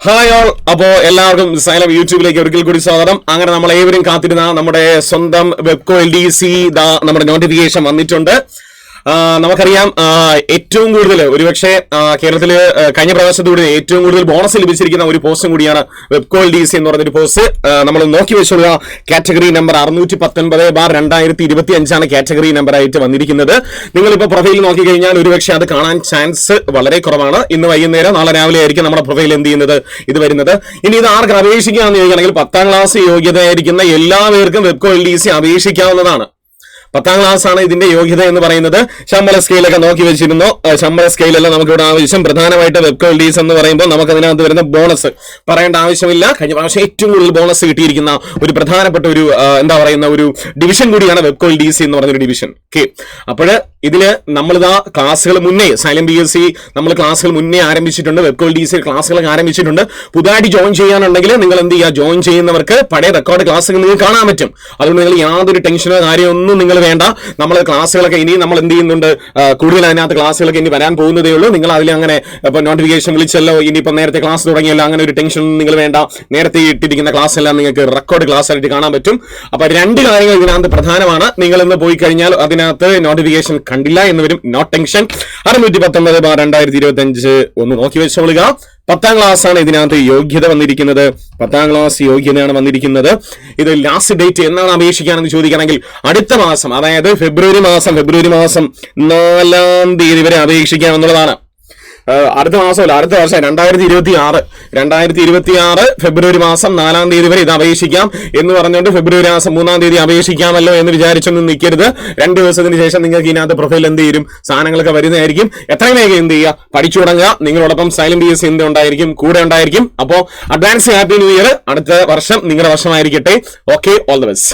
Hi all. അപ്പോ എല്ലാവർക്കും xylem യൂട്യൂബിലേക്ക് ഒരിക്കൽ കൂടി സ്വാഗതം. അങ്ങനെ നമ്മൾ ഏവരും കാത്തിരുന്ന നമ്മുടെ സ്വന്തം വെബ്കോ LDC നമ്മുടെ നോട്ടിഫിക്കേഷൻ വന്നിട്ടുണ്ട്. നമുക്കറിയാം ഏറ്റവും കൂടുതൽ ഒരുപക്ഷെ കേരളത്തില് കഴിഞ്ഞ പ്രാവശ്യത്തോടെ ഏറ്റവും കൂടുതൽ ബോണസ് ലഭിച്ചിരിക്കുന്ന ഒരു പോസ്റ്റും കൂടിയാണ് വെബ്കോ LDC എന്ന് പറഞ്ഞൊരു പോസ്റ്റ്. നമ്മൾ നോക്കി വെച്ചുള്ള കാറ്റഗറി നമ്പർ 619/2025 കാറ്റഗറി നമ്പർ ആയിട്ട് വന്നിരിക്കുന്നത്. നിങ്ങളിപ്പോ പ്രൊഫൈൽ നോക്കിക്കഴിഞ്ഞാൽ ഒരുപക്ഷെ അത് കാണാൻ ചാൻസ് വളരെ കുറവാണ്. ഇന്ന് വൈകുന്നേരം നാളെ രാവിലെ ആയിരിക്കും നമ്മുടെ പ്രൊഫൈൽ എന്ത് ചെയ്യുന്നത് ഇത് വരുന്നത്. ഇനി ഇത് ആർക്ക് അപേക്ഷിക്കാമെന്ന് ചോദിക്കുകയാണെങ്കിൽ 10ാം ക്ലാസ് യോഗ്യതയായിരിക്കുന്ന എല്ലാവർക്കും വെബ്കോ LDC അപേക്ഷിക്കാവുന്നതാണ്. 10ാം ക്ലാസ് ആണ് ഇതിന്റെ യോഗ്യത എന്ന് പറയുന്നത്. ശമ്പള സ്കെയിലൊക്കെ നോക്കി വെച്ചിരുന്നു. ശമ്പള സ്കെയിലല്ല നമുക്കിവിടെ ആവശ്യം. പ്രധാനമായിട്ട് വെബ്കോ LDC എന്ന് പറയുമ്പോൾ നമുക്ക് അതിനകത്ത് വരുന്ന ബോണസ് പറയേണ്ട ആവശ്യമില്ല. കഴിഞ്ഞ പ്രാവശ്യം ഏറ്റവും കൂടുതൽ ബോണസ് കിട്ടിയിരിക്കുന്ന ഒരു പ്രധാനപ്പെട്ട ഒരു ഒരു ഡിവിഷൻ കൂടിയാണ് വെബ്കോ LDC എന്ന് പറഞ്ഞൊരു ഡിവിഷൻ. ഓക്കെ, അപ്പോൾ ഇതില് നമ്മളിതാ ക്ലാസ്സുകൾ മുന്നേ സൈലം BSc നമ്മൾ ക്ലാസ്സുകൾ മുന്നേ ആരംഭിച്ചിട്ടുണ്ട്. വെബ്കോ LDC ക്ലാസ്സുകളൊക്കെ ആരംഭിച്ചിട്ടുണ്ട്. പുതുതായിട്ട് ജോയിൻ ചെയ്യാനുണ്ടെങ്കിൽ നിങ്ങൾ എന്ത് ചെയ്യുക, ജോയിൻ ചെയ്യുന്നവർക്ക് പഴയ റെക്കോർഡ് ക്ലാസ്സുകൾ നിങ്ങൾക്ക് കാണാൻ പറ്റും. അതുകൊണ്ട് നിങ്ങൾ യാതൊരു ടെൻഷനോ കാര്യമൊന്നും നിങ്ങൾ വേണ്ട. നമ്മൾ ക്ലാസ്സുകളൊക്കെ ഇനി നമ്മൾ എന്ത് ചെയ്യുന്നുണ്ട്, കൂടുതൽ അതിനകത്ത് ക്ലാസ്സുകളൊക്കെ ഇനി വരാൻ പോകുന്നതേ ഉള്ളൂ. നിങ്ങൾ അതിൽ അങ്ങനെ ഇപ്പൊ നോട്ടിഫിക്കേഷൻ വിളിച്ചല്ലോ, ഇനിയിപ്പം നേരത്തെ ക്ലാസ് തുടങ്ങിയല്ലോ, അങ്ങനെ ഒരു ടെൻഷൻ നിങ്ങൾ വേണ്ട. നേരത്തെ ഇട്ടിരിക്കുന്ന ക്ലാസ് എല്ലാം നിങ്ങൾക്ക് റെക്കോർഡ് ക്ലാസ് ആയിട്ട് കാണാൻ പറ്റും. അപ്പൊ രണ്ട് കാര്യങ്ങൾ ഇതിനകത്ത് പ്രധാനമാണ്. നിങ്ങൾ ഇന്ന് പോയി കഴിഞ്ഞാൽ അതിനകത്ത് നോട്ടിഫിക്കേഷൻ കണ്ടില്ല എന്ന് വരും. No tension. 619/2025 ഒന്ന് നോക്കി വെച്ചോളുക. 10ാം ക്ലാസ് ആണ് ഇതിനകത്ത് യോഗ്യത വന്നിരിക്കുന്നത്. 10ാം ക്ലാസ് യോഗ്യതയാണ് വന്നിരിക്കുന്നത്. ഇത് ലാസ്റ്റ് ഡേറ്റ് എന്നാണ് അപേക്ഷിക്കാനെന്ന് ചോദിക്കുകയാണെങ്കിൽ അടുത്ത മാസം, അതായത് ഫെബ്രുവരി മാസം 4ാം തീയതി വരെ അപേക്ഷിക്കാമെന്നുള്ളതാണ്. അടുത്ത മാസമല്ല, അടുത്ത വർഷം 2026 ഫെബ്രുവരി മാസം 4ാം തീയതി വരെ ഇത് അപേക്ഷിക്കാം എന്ന് പറഞ്ഞുകൊണ്ട് ഫെബ്രുവരി മാസം 3ാം തീയതി അപേക്ഷിക്കാമല്ലോ എന്ന് വിചാരിച്ചൊന്നും നിൽക്കരുത്. 2 ദിവസത്തിന് ശേഷം നിങ്ങൾക്ക് ഇതിനകത്ത് പ്രൊഫൈൽ എന്ത് ചെയ്യും, സാധനങ്ങളൊക്കെ വരുന്നതായിരിക്കും. എത്രയും വേഗം എന്ത് ചെയ്യുക, പഠിച്ചു തുടങ്ങുക. നിങ്ങളോടൊപ്പം സൈലം BSc എന്ത് ഉണ്ടായിരിക്കും, കൂടെ ഉണ്ടായിരിക്കും. അപ്പോൾ അഡ്വാൻസ് ഹാപ്പി ന്യൂ ഇയർ. അടുത്ത വർഷം നിങ്ങളുടെ വർഷമായിരിക്കട്ടെ. Okay, all the best.